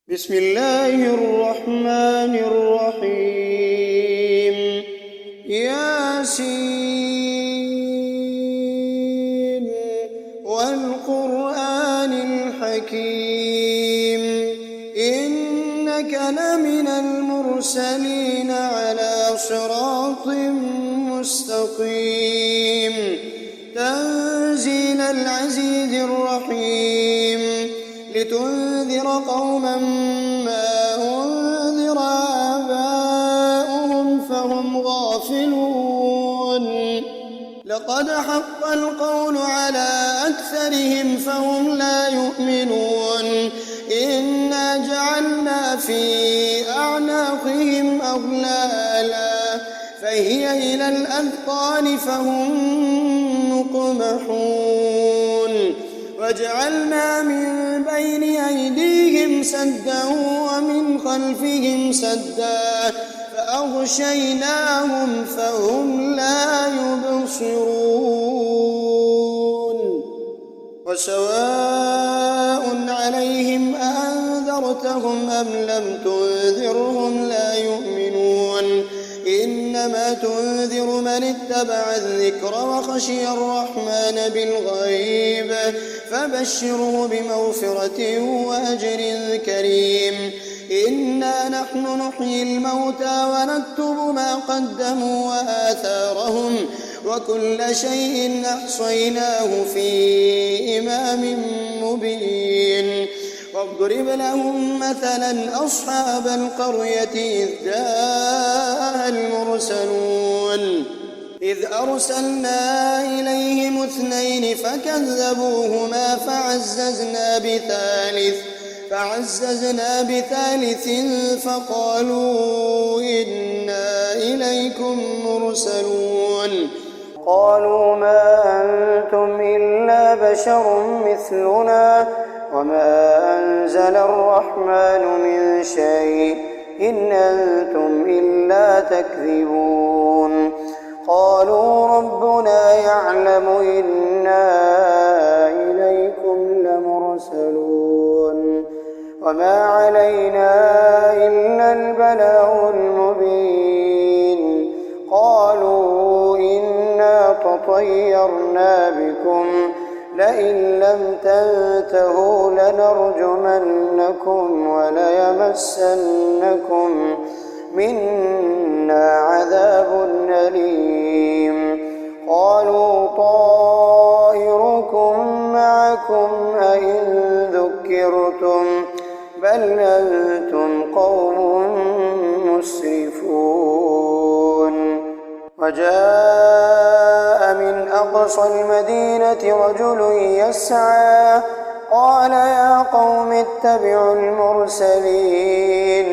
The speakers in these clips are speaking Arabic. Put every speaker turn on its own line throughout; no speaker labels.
بسم الله الرحمن الرحيم ياسين والقرآن الحكيم إنك لمن المرسلين على صراط مستقيم تنزيل العزيز الرحيم لتنذر قوما ما أنذر آباؤهم فهم غافلون لقد حق القول على أكثرهم فهم لا يؤمنون إنا جعلنا في أعناقهم أغلالا فهي إلى الأذقان فهم مقمحون وجعلنا من بين أيديهم سدا ومن خلفهم سدا فأغشيناهم فهم لا يبصرون وسواء عليهم أأنذرتهم أم لم تنذرهم لا يؤمنون إنما تنذر من اتبع الذكر وخشي الرحمن بالغيب فبشره بمغفرة وأجر كريم إنا نحن نحيي الموتى ونكتب ما قدموا وآثارهم وكل شيء أحصيناه في إمام مبين واضرب لهم مثلا أصحاب القرية إذ جاءها المرسلون إذ أرسلنا إليهم اثنين فكذبوهما فعززنا بثالث فقالوا إنا إليكم مرسلون قالوا ما أنتم إلا بشر مثلنا وما أنزل الرحمن من شيء إن أنتم إلا تكذبون قالوا ربنا يعلم إنا إليكم لمرسلون وما علينا إلا البلاغ المبين قالوا إنا تطيرنا بكم لئن لم تنتهوا لنرجمنكم وليمسنكم منا عذاب أليم قالوا طائركم معكم أئن ذكرتم بل أنتم قوم مسرفون وجاء من أقصى المدينة رجل يسعى قال يا قوم اتبعوا المرسلين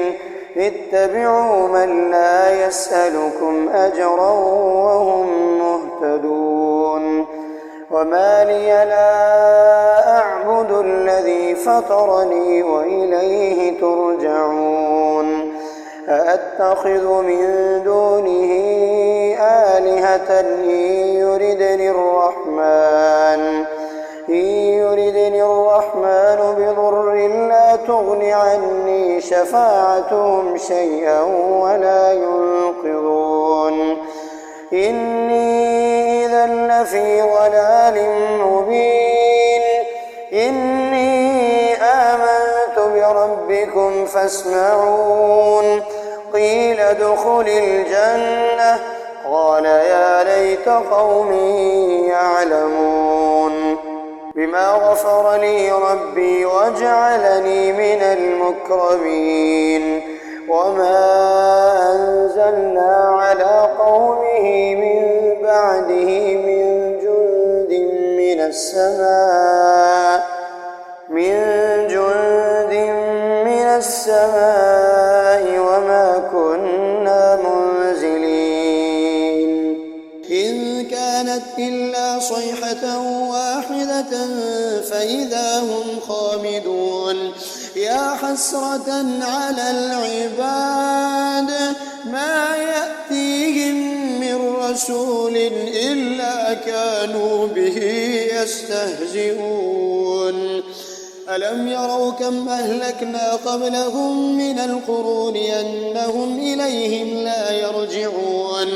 اتبعوا من لا يسألكم أجرا وهم مهتدون وما لي لا أعبد الذي فطرني وإليه ترجعون أأتخذ من دونه آلهة إن يردني الرحمن بضر لا تغن عني شفاعتهم شيئا ولا ينقذون إني إذا لفي ضلال مبين إني آمنت بربكم فاسمعون قيل ادخل الجنة قال يا ليت قومي يعلمون بما غفر لي ربي وجعلني من المكرمين وما أنزلنا على قومه من بعده من جند من السماء وما كنا منزلين إن كانت إلا صيحة واحدة فإذا هم خامدون يا حسرة على العباد ما يأتيهم من رسول إلا كانوا به يستهزئون ألم يروا كم أهلكنا قبلهم من القرون أنهم إليهم لا يرجعون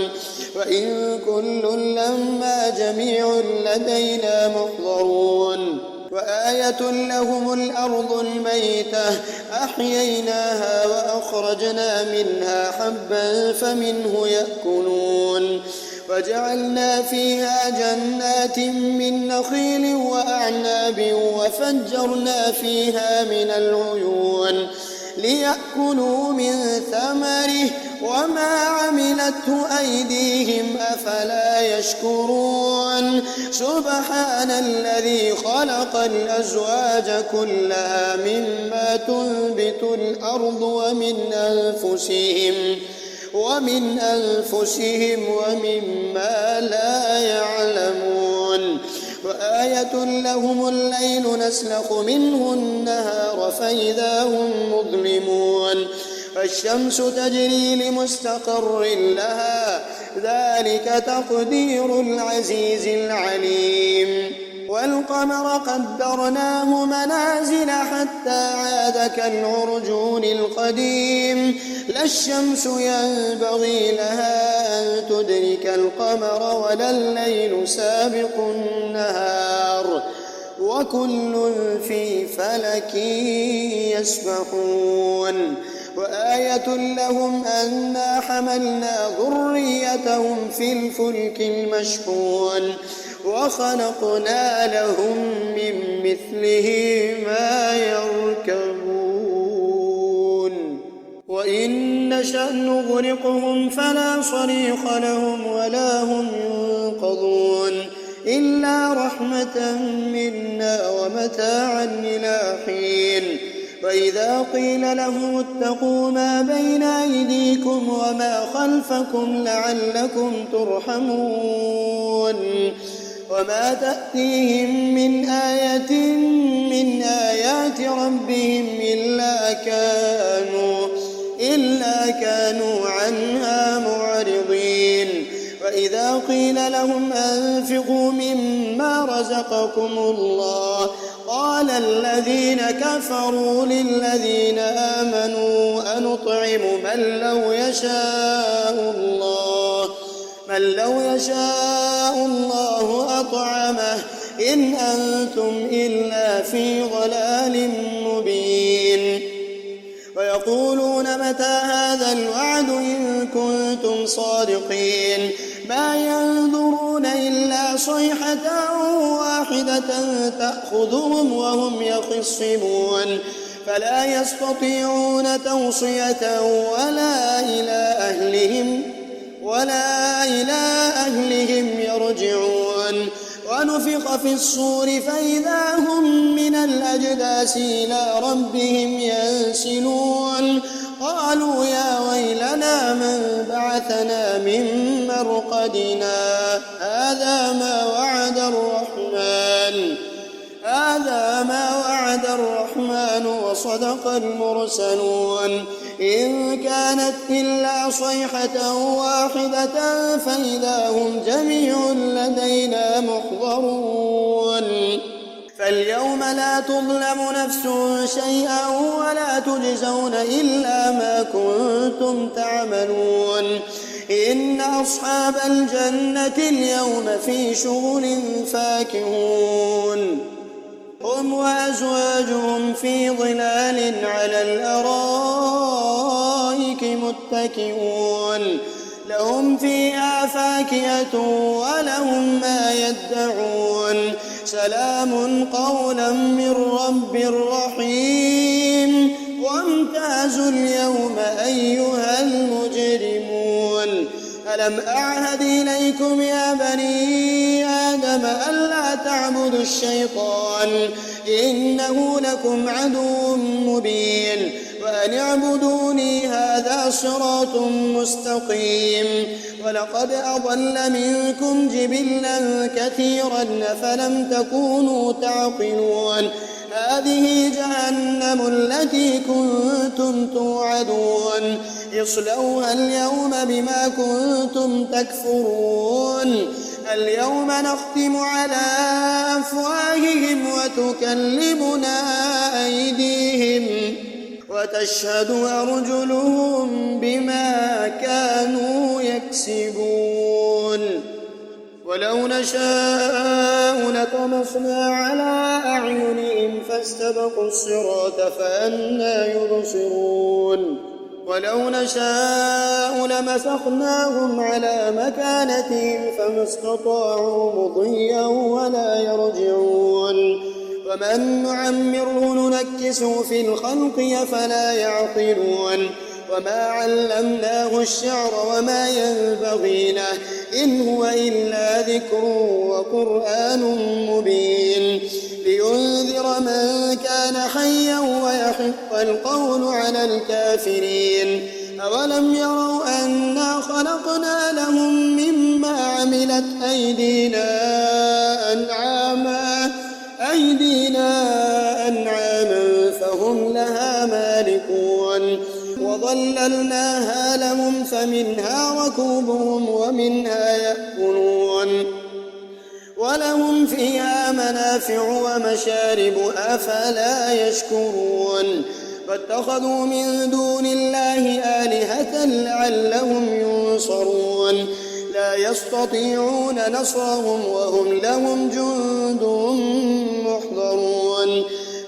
وإن كل لما جميع لدينا محضرون وآية لهم الأرض الميتة أحييناها وأخرجنا منها حبا فمنه يأكلون وجعلنا فيها جنات من نخيل وأعناب وفجرنا فيها من العيون ليأكلوا من ثمره وما عملته أيديهم أفلا يشكرون سبحان الذي خلق الأزواج كلها مما تنبت الأرض ومن أنفسهم ومما لا يعلمون وآية لهم الليل نسلخ منه النهار فإذا هم مظلمون والشمس تجري لمستقر لها ذلك تقدير العزيز العليم والقمر قدرناه منازل حتى عاد كالعرجون القديم لا الشمس ينبغي لها أن تدرك القمر ولا الليل سابق النهار وكل في فلك يسبحون وآية لهم أنا حملنا ذريتهم في الفلك المشحون وخلقنا لهم من مثله ما يركبون وإن نشأ نغرقهم فلا صريخ لهم ولا هم ينقذون إلا رحمة منا ومتاعا إلى حين وإذا قيل لهم اتقوا ما بين أيديكم وما خلفكم لعلكم ترحمون وما تأتيهم من آية من آيات ربهم إلا كانوا عنها معرضين وإذا قيل لهم أنفقوا مما رزقكم الله قال الذين كفروا للذين آمنوا أنطعم من لو يشاء الله أطعمه إن أنتم إلا في ضلال مبين ويقولون متى هذا الوعد إن كنتم صادقين ما ينظرون إلا صيحة واحدة تأخذهم وهم يخصمون فلا يستطيعون توصية ولا إلى أهلهم يرجعون ونفخ في الصور فإذا هم من الأجداث إلى ربهم ينسلون قالوا يا ويلنا من بعثنا من مرقدنا هذا ما وعد الرحمن وصدق المرسلون إن كانت إلا صيحة واحدة فإذا هم جميع لدينا محضرون فاليوم لا تظلم نفس شيئا ولا تجزون إلا ما كنتم تعملون إن أصحاب الجنة اليوم في شغل فاكهون هم وأزواجهم في ظلال على الأرائك متكئون لهم فيها فاكهة ولهم ما يدعون سلام قولا من رب رحيم وامتازوا اليوم أيها المجرمون ألم أعهد إليكم يا بني آدم ألا تعبدوا الشيطان إنه لكم عدو مبين وأن اعبدوني هذا صراط مستقيم ولقد أضل منكم جبلا كثيرا فلم تكونوا تعقلون هذه جهنم التي كنتم توعدون اصلوها اليوم بما كنتم تكفرون اليوم نختم على أفواههم وتكلمنا أيديهم وتشهد أرجلهم بما كانوا يكسبون ولو نشاء لطمسنا على أعينهم فاستبقوا الصراط فأنى يبصرون ولو نشاء لمسخناهم على مكانتهم فما استطاعوا مضيا ولا يرجعون ومن نعمره ننكسه في الخلق أفلا يعقلون وما علمناه الشعر وما ينبغي له إن هو إلا ذكر وقرآن مبين لينذر من كان حيا ويحق القول على الكافرين أولم يروا أنا خلقنا لهم مما عملت أيدينا فهم لها مالكون وظللناها لهم فمنها ركوبهم ومنها يأكلون ولهم فيها منافع ومشارب أفلا يشكرون فاتخذوا من دون الله آلهة لعلهم ينصرون لا يستطيعون نصرهم وهم لهم جند محضرون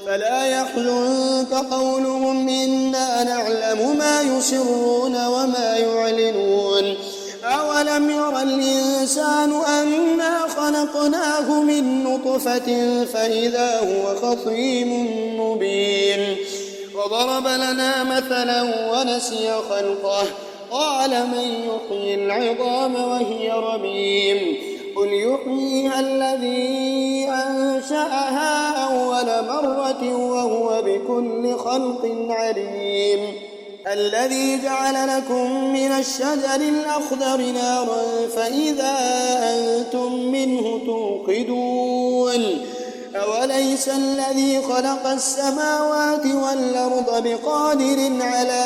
فلا يحزنك قولهم إنا نعلم ما يسرون وما يعلنون أولم ير الإنسان أنا خلقناه من نطفة فإذا هو خصيم مبين وضرب لنا مثلا ونسي خلقه قال من يحيي العظام وهي رميم قل يحييها الذي أنشأها أول مرة وهو بكل خلق عليم الذي جعل لكم من الشجر الأخضر نارا فإذا أنتم منه توقدون أوليس الذي خلق السماوات والأرض بقادر على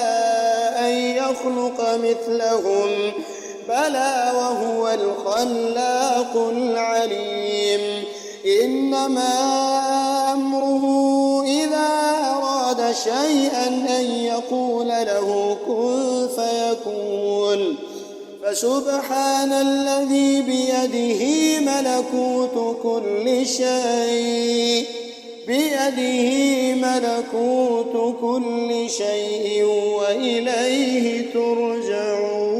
أن يخلق مثلهم بلى وهو الخلاق العليم إنما أمره إذا أراد شيئا أن يقول له كن فيكون فسبحان الذي بيده ملكوت كل شيء وإليه ترجعون.